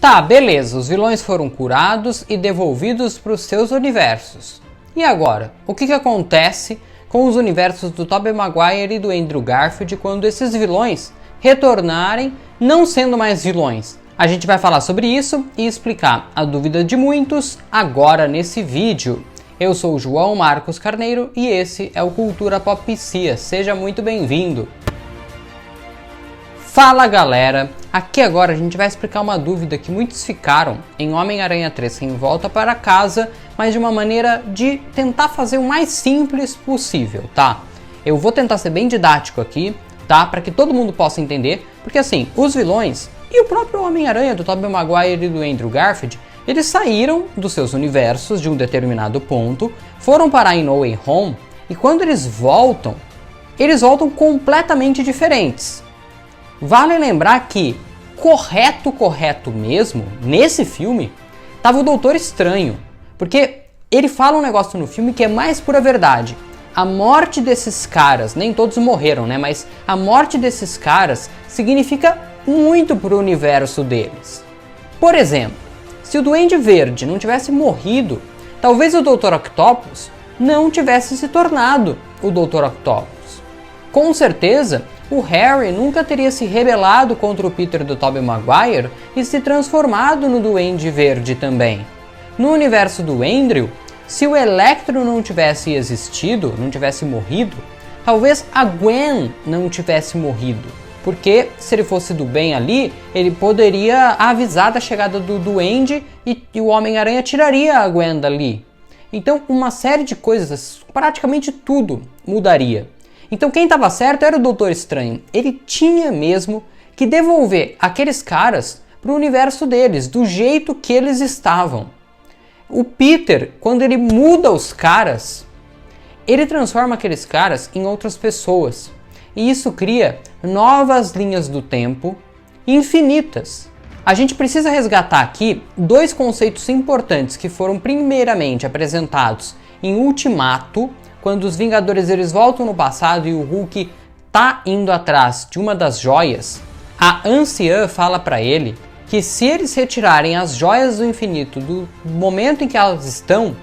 Tá, beleza, os vilões foram curados e devolvidos para os seus universos. E agora, o que acontece com os universos do Tobey Maguire e do Andrew Garfield quando esses vilões retornarem não sendo mais vilões? A gente vai falar sobre isso e explicar a dúvida de muitos agora nesse vídeo. Eu sou o João Marcos Carneiro e esse é o Cultura Popcia. Seja muito bem-vindo! Fala galera, aqui agora a gente vai explicar uma dúvida que muitos ficaram em Homem-Aranha 3 Sem Volta para Casa, mas de uma maneira de tentar fazer o mais simples possível, tá? Eu vou tentar ser bem didático aqui, tá? Para que todo mundo possa entender, porque assim, os vilões e o próprio Homem-Aranha do Tobey Maguire e do Andrew Garfield, eles saíram dos seus universos de um determinado ponto, foram parar em No Way Home, e quando eles voltam completamente diferentes. Vale lembrar que, correto mesmo, nesse filme, tava o Doutor Estranho. Porque ele fala um negócio no filme que é mais pura verdade. A morte desses caras, nem todos morreram, né? Mas a morte desses caras significa muito pro universo deles. Por exemplo, se o Duende Verde não tivesse morrido, talvez o Dr. Octopus não tivesse se tornado o Dr. Octopus. Com certeza, o Harry nunca teria se rebelado contra o Peter do Tobey Maguire e se transformado no Duende Verde também. No universo do Andrew, se o Electro não tivesse existido, não tivesse morrido, talvez a Gwen não tivesse morrido. Porque se ele fosse do bem ali, ele poderia avisar da chegada do Duende e o Homem-Aranha tiraria a Gwen dali. Então uma série de coisas, praticamente tudo, mudaria. Então quem estava certo era o Doutor Estranho. Ele tinha mesmo que devolver aqueles caras para o universo deles, do jeito que eles estavam. O Peter, quando ele muda os caras, ele transforma aqueles caras em outras pessoas. E isso cria novas linhas do tempo infinitas. A gente precisa resgatar aqui dois conceitos importantes que foram primeiramente apresentados em Ultimato, quando os Vingadores eles voltam no passado e o Hulk tá indo atrás de uma das joias. A anciã fala para ele que se eles retirarem as joias do infinito do momento em que elas estão,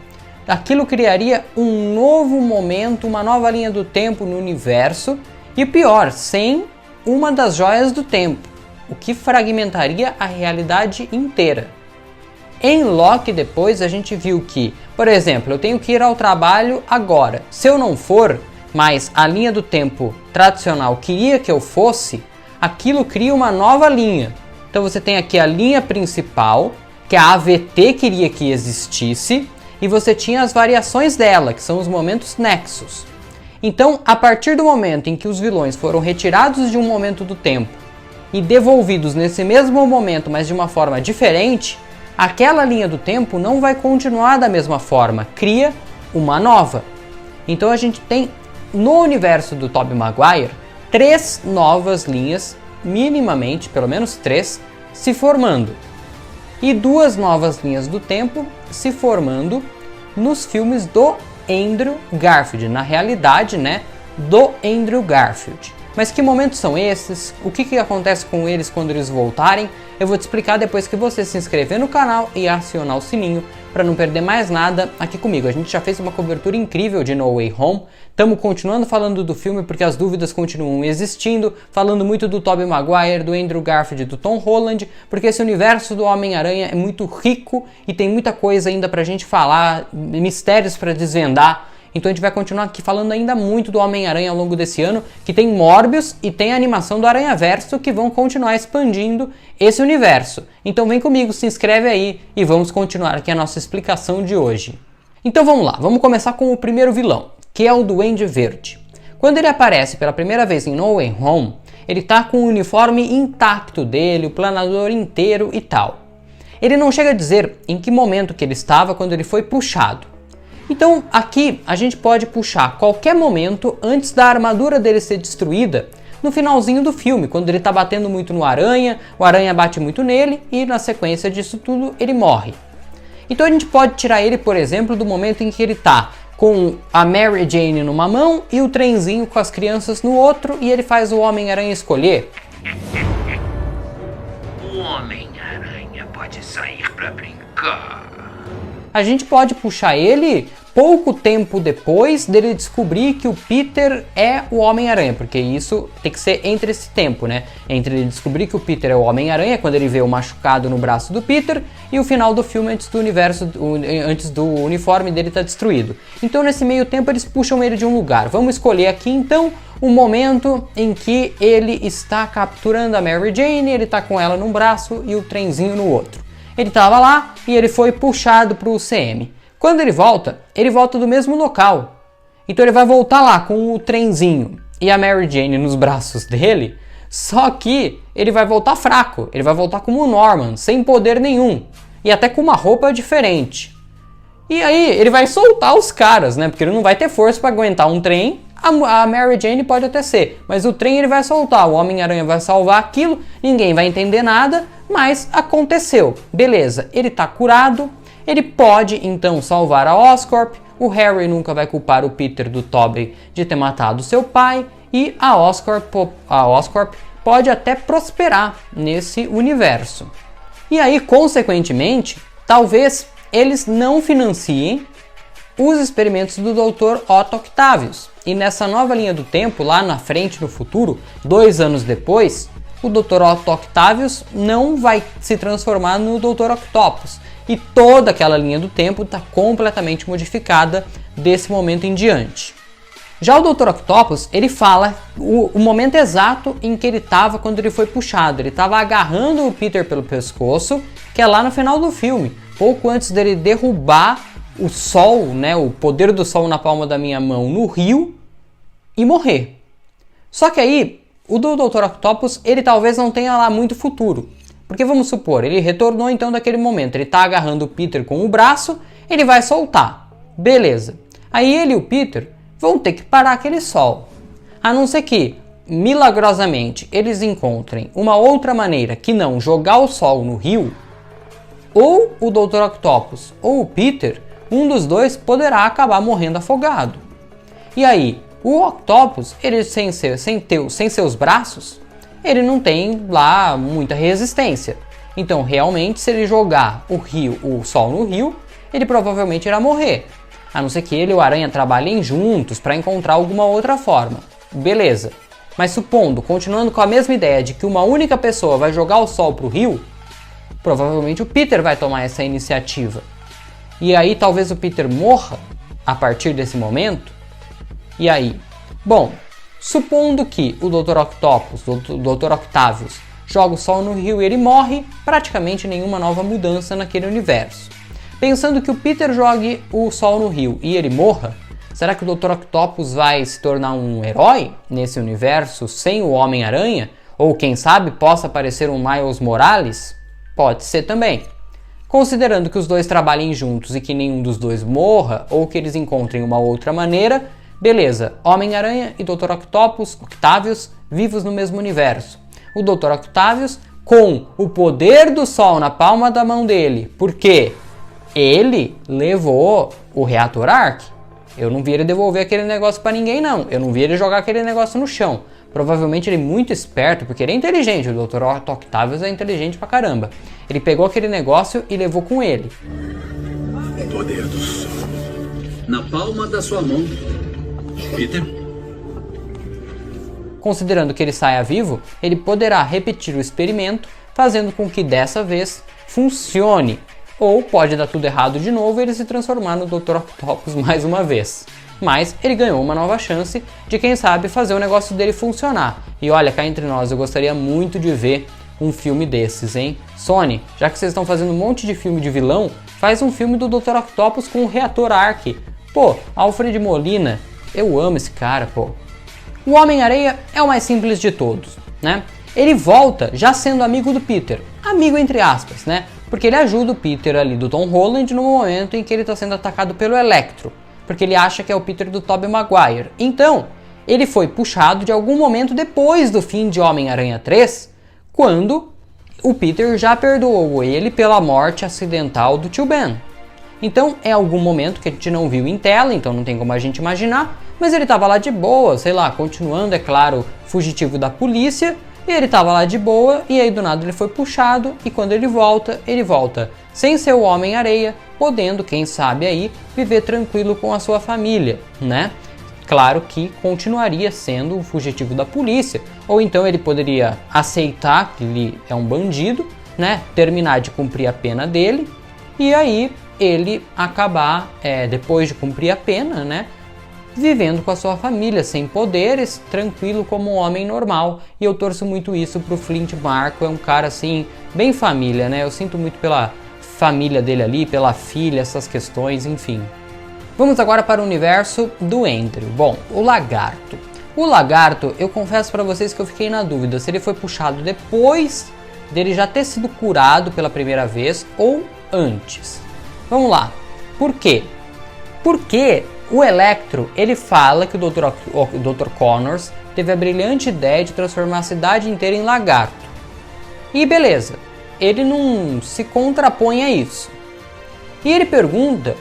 aquilo criaria um novo momento, uma nova linha do tempo no universo, e pior, sem uma das joias do tempo, o que fragmentaria a realidade inteira. Em Loki depois a gente viu que, por exemplo, eu tenho que ir ao trabalho agora. Se eu não for, mas a linha do tempo tradicional queria que eu fosse, aquilo cria uma nova linha. Então você tem aqui a linha principal, que a AVT queria que existisse, e você tinha as variações dela, que são os momentos nexos. Então, a partir do momento em que os vilões foram retirados de um momento do tempo e devolvidos nesse mesmo momento, mas de uma forma diferente, aquela linha do tempo não vai continuar da mesma forma, cria uma nova. Então a gente tem no universo do Tobey Maguire 3 novas linhas, minimamente, pelo menos 3, se formando. E 2 novas linhas do tempo se formando nos filmes do Andrew Garfield, na realidade, né, do Andrew Garfield. Mas que momentos são esses? O que acontece com eles quando eles voltarem? Eu vou te explicar depois que você se inscrever no canal e acionar o sininho para não perder mais nada aqui comigo. A gente já fez uma cobertura incrível de No Way Home. Estamos continuando falando do filme porque as dúvidas continuam existindo, falando muito do Tobey Maguire, do Andrew Garfield e do Tom Holland, porque esse universo do Homem-Aranha é muito rico e tem muita coisa ainda pra gente falar, mistérios para desvendar. Então a gente vai continuar aqui falando ainda muito do Homem-Aranha ao longo desse ano, que tem Morbius e tem a animação do Aranhaverso que vão continuar expandindo esse universo. Então vem comigo, se inscreve aí e vamos continuar aqui a nossa explicação de hoje. Então vamos lá, vamos começar com o primeiro vilão, que é o Duende Verde. Quando ele aparece pela primeira vez em No Way Home, ele tá com o uniforme intacto dele, o planador inteiro e tal. Ele não chega a dizer em que momento que ele estava quando ele foi puxado. Então aqui a gente pode puxar qualquer momento antes da armadura dele ser destruída no finalzinho do filme, quando ele tá batendo muito no Aranha, o Aranha bate muito nele e na sequência disso tudo ele morre. Então a gente pode tirar ele, por exemplo, do momento em que ele tá com a Mary Jane numa mão e o trenzinho com as crianças no outro e ele faz o Homem-Aranha escolher. O Homem-Aranha pode pode sair pra brincar. A gente pode puxar ele pouco tempo depois dele descobrir que o Peter é o Homem-Aranha, porque isso tem que ser entre esse tempo, né? Entre ele descobrir que o Peter é o Homem-Aranha, quando ele vê o machucado no braço do Peter, e o final do filme antes do uniforme dele estar destruído. Então nesse meio tempo eles puxam ele de um lugar. Vamos escolher aqui então o momento em que ele está capturando a Mary Jane, ele está com ela num braço e o trenzinho no outro. Ele estava lá e ele foi puxado para o CM. Quando ele volta do mesmo local. Então ele vai voltar lá com o trenzinho e a Mary Jane nos braços dele, só que ele vai voltar fraco, ele vai voltar como o Norman, sem poder nenhum, e até com uma roupa diferente. E aí ele vai soltar os caras, né? Porque ele não vai ter força para aguentar um trem. A Mary Jane pode até ser, mas o trem ele vai soltar, o Homem-Aranha vai salvar aquilo, ninguém vai entender nada, mas aconteceu. Beleza, ele tá curado, ele pode então salvar a Oscorp, o Harry nunca vai culpar o Peter do Tobey de ter matado seu pai, e a Oscorp pode até prosperar nesse universo. E aí, consequentemente, talvez eles não financiem os experimentos do Dr. Otto Octavius. E nessa nova linha do tempo, lá na frente, no futuro, 2 anos depois, o Dr. Otto Octavius não vai se transformar no Dr. Octopus. E toda aquela linha do tempo está completamente modificada desse momento em diante. Já o Dr. Octopus, ele fala o momento exato em que ele estava quando ele foi puxado. Ele estava agarrando o Peter pelo pescoço, que é lá no final do filme, pouco antes dele derrubar o sol, né, o poder do sol na palma da minha mão no rio e morrer. Só que aí, o do Dr. Octopus, ele talvez não tenha lá muito futuro. Porque vamos supor, ele retornou então daquele momento, ele está agarrando o Peter com o braço, ele vai soltar. Beleza. Aí ele e o Peter vão ter que parar aquele sol. A não ser que, milagrosamente, eles encontrem uma outra maneira que não jogar o sol no rio, ou o Dr. Octopus ou o Peter, um dos dois poderá acabar morrendo afogado. E aí, o Octopus, ele sem seus braços, ele não tem lá muita resistência. Então, realmente, se ele jogar o sol no rio, ele provavelmente irá morrer. A não ser que ele e o Aranha trabalhem juntos para encontrar alguma outra forma. Beleza. Mas supondo, continuando com a mesma ideia de que uma única pessoa vai jogar o sol pro rio, provavelmente o Peter vai tomar essa iniciativa. E aí talvez o Peter morra a partir desse momento. E aí? Bom, supondo que o Dr. Octopus, o Dr. Octavius, joga o sol no rio e ele morre, praticamente nenhuma nova mudança naquele universo. Pensando que o Peter jogue o sol no rio e ele morra, será que o Dr. Octopus vai se tornar um herói nesse universo sem o Homem-Aranha? Ou quem sabe possa aparecer um Miles Morales? Pode ser também. Considerando que os dois trabalhem juntos e que nenhum dos dois morra, ou que eles encontrem uma outra maneira, beleza, Homem-Aranha e Dr. Octavius vivos no mesmo universo. O Dr. Octavius com o poder do sol na palma da mão dele, porque ele levou o reator Arc. Eu não vi ele devolver aquele negócio para ninguém não, eu não vi ele jogar aquele negócio no chão. Provavelmente ele é muito esperto, porque ele é inteligente, o Dr. Otto Octavius é inteligente pra caramba. Ele pegou aquele negócio e levou com ele. O poder do sol na palma da sua mão, Peter. Considerando que ele saia vivo, ele poderá repetir o experimento, fazendo com que dessa vez funcione. Ou pode dar tudo errado de novo e ele se transformar no Dr. Octopus mais uma vez. Mas ele ganhou uma nova chance de, quem sabe, fazer o negócio dele funcionar. E olha, cá entre nós, eu gostaria muito de ver um filme desses, hein? Sony, já que vocês estão fazendo um monte de filme de vilão, faz um filme do Dr. Octopus com o reator Arc. Pô, Alfred Molina, eu amo esse cara, pô. O Homem-Aranha é o mais simples de todos, né? Ele volta já sendo amigo do Peter. Amigo entre aspas, né? Porque ele ajuda o Peter ali do Tom Holland no momento em que ele está sendo atacado pelo Electro. Porque ele acha que é o Peter do Tobey Maguire. Então, ele foi puxado de algum momento depois do fim de Homem-Aranha 3, quando o Peter já perdoou ele pela morte acidental do tio Ben. Então, é algum momento que a gente não viu em tela, então não tem como a gente imaginar, mas ele estava lá de boa, sei lá, continuando, é claro, fugitivo da polícia, E ele tava lá de boa, e aí do nada ele foi puxado, e quando ele volta sem ser o Homem-Areia, podendo, quem sabe aí, viver tranquilo com a sua família, né? Claro que continuaria sendo um fugitivo da polícia, ou então ele poderia aceitar que ele é um bandido, né? Terminar de cumprir a pena dele, e aí ele acabar, depois de cumprir a pena, né? Vivendo com a sua família, sem poderes, tranquilo como um homem normal. E eu torço muito isso pro Flint Marko, é um cara assim, bem família, né? Eu sinto muito pela família dele ali, pela filha, essas questões, enfim. Vamos agora para o universo do Andrew. Bom, o Lagarto. O Lagarto, eu confesso para vocês que eu fiquei na dúvida se ele foi puxado depois dele já ter sido curado pela primeira vez ou antes. Vamos lá. Por quê? Porque o Electro, ele fala que o Dr. Connors teve a brilhante ideia de transformar a cidade inteira em lagarto. E beleza, ele não se contrapõe a isso. E ele pergunta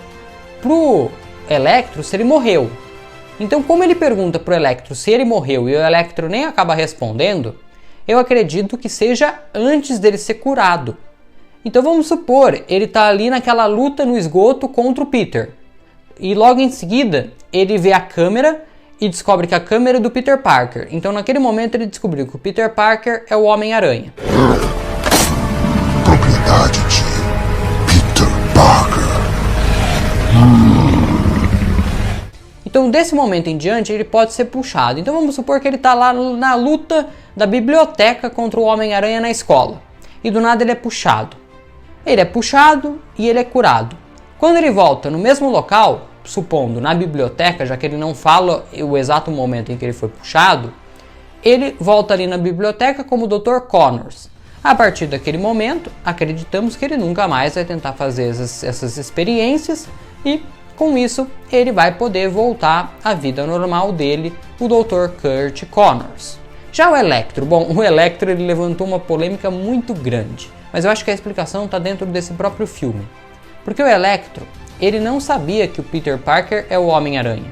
pro Electro se ele morreu. Então, como ele pergunta pro Electro se ele morreu e o Electro nem acaba respondendo, eu acredito que seja antes dele ser curado. Então vamos supor, ele tá ali naquela luta no esgoto contra o Peter. E logo em seguida, ele vê a câmera e descobre que a câmera é do Peter Parker. Então naquele momento ele descobriu que o Peter Parker é o Homem-Aranha. Propriedade de Peter Parker. Então desse momento em diante ele pode ser puxado. Então vamos supor que ele está lá na luta da biblioteca contra o Homem-Aranha na escola. E do nada ele é puxado. Ele é puxado e ele é curado. Quando ele volta no mesmo local, supondo na biblioteca, já que ele não fala o exato momento em que ele foi puxado, ele volta ali na biblioteca como o Dr. Connors. A partir daquele momento, acreditamos que ele nunca mais vai tentar fazer essas experiências e, com isso, ele vai poder voltar à vida normal dele, o Dr. Kurt Connors. Já o Electro, bom, o Electro ele levantou uma polêmica muito grande, mas eu acho que a explicação está dentro desse próprio filme. Porque o Electro, ele não sabia que o Peter Parker é o Homem-Aranha.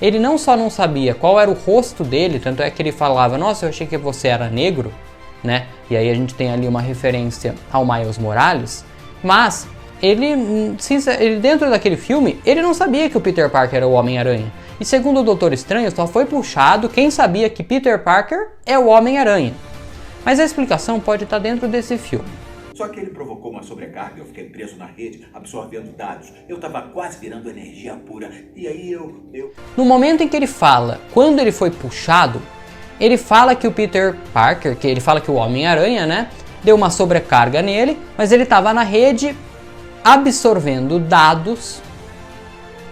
Ele não só não sabia qual era o rosto dele, tanto é que ele falava, nossa, eu achei que você era negro, né? E aí a gente tem ali uma referência ao Miles Morales, mas ele dentro daquele filme, ele não sabia que o Peter Parker era o Homem-Aranha. E segundo o Doutor Estranho, só foi puxado quem sabia que Peter Parker é o Homem-Aranha. Mas a explicação pode estar dentro desse filme. Só que ele provocou uma sobrecarga, eu fiquei preso na rede, absorvendo dados. Eu tava quase virando energia pura. E aí eu... No momento em que ele fala, quando ele foi puxado, ele fala que o Peter Parker, que ele fala que o Homem-Aranha, né, deu uma sobrecarga nele, mas ele tava na rede absorvendo dados.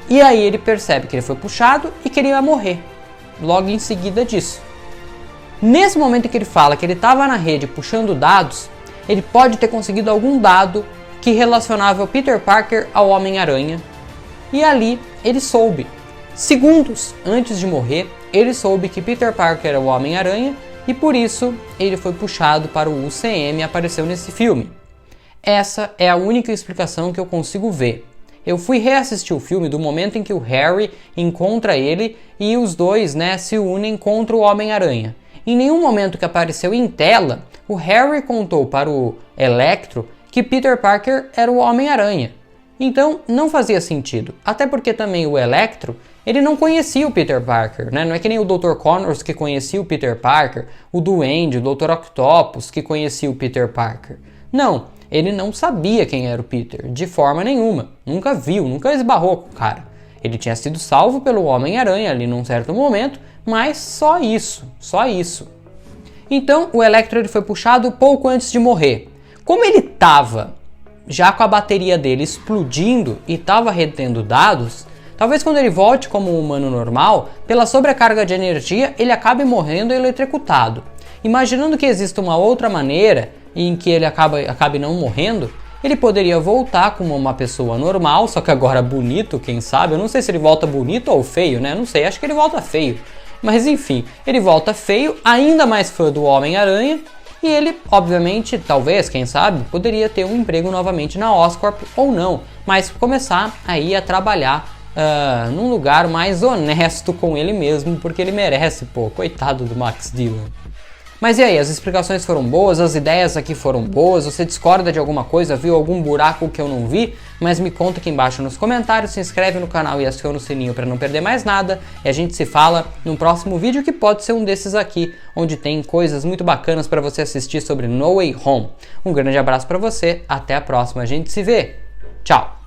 E aí ele percebe que ele foi puxado e que ele ia morrer, logo em seguida disso. Nesse momento em que ele fala que ele estava na rede puxando dados, ele pode ter conseguido algum dado que relacionava o Peter Parker ao Homem-Aranha. E ali ele soube, segundos antes de morrer, ele soube que Peter Parker era o Homem-Aranha e por isso ele foi puxado para o UCM e apareceu nesse filme. Essa é a única explicação que eu consigo ver. Eu fui reassistir o filme do momento em que o Harry encontra ele e os dois, né, se unem contra o Homem-Aranha. Em nenhum momento que apareceu em tela, o Harry contou para o Electro que Peter Parker era o Homem-Aranha. Então não fazia sentido, até porque também o Electro, ele não conhecia o Peter Parker, né? Não é que nem o Dr. Connors que conhecia o Peter Parker, o Duende, o Dr. Octopus que conhecia o Peter Parker. Não, ele não sabia quem era o Peter, de forma nenhuma, nunca viu, nunca esbarrou com o cara. Ele tinha sido salvo pelo Homem-Aranha ali num certo momento, mas só isso. Então o Electro ele foi puxado pouco antes de morrer. Como ele estava já com a bateria dele explodindo e estava retendo dados, talvez quando ele volte como um humano normal, pela sobrecarga de energia ele acabe morrendo eletrocutado. Imaginando que exista uma outra maneira em que ele acabe não morrendo, ele poderia voltar como uma pessoa normal, só que agora bonito, quem sabe? Eu não sei se ele volta bonito ou feio, né? Não sei, acho que ele volta feio. Mas enfim, ele volta feio, ainda mais fã do Homem-Aranha, e ele, obviamente, talvez, quem sabe, poderia ter um emprego novamente na Oscorp ou não, mas começar aí a trabalhar num lugar mais honesto com ele mesmo, porque ele merece, pô, coitado do Max Dillon. Mas e aí, as explicações foram boas, as ideias aqui foram boas, você discorda de alguma coisa, viu algum buraco que eu não vi? Mas me conta aqui embaixo nos comentários, se inscreve no canal e aciona o sininho para não perder mais nada. E a gente se fala num próximo vídeo que pode ser um desses aqui, onde tem coisas muito bacanas para você assistir sobre No Way Home. Um grande abraço para você, até a próxima, a gente se vê. Tchau!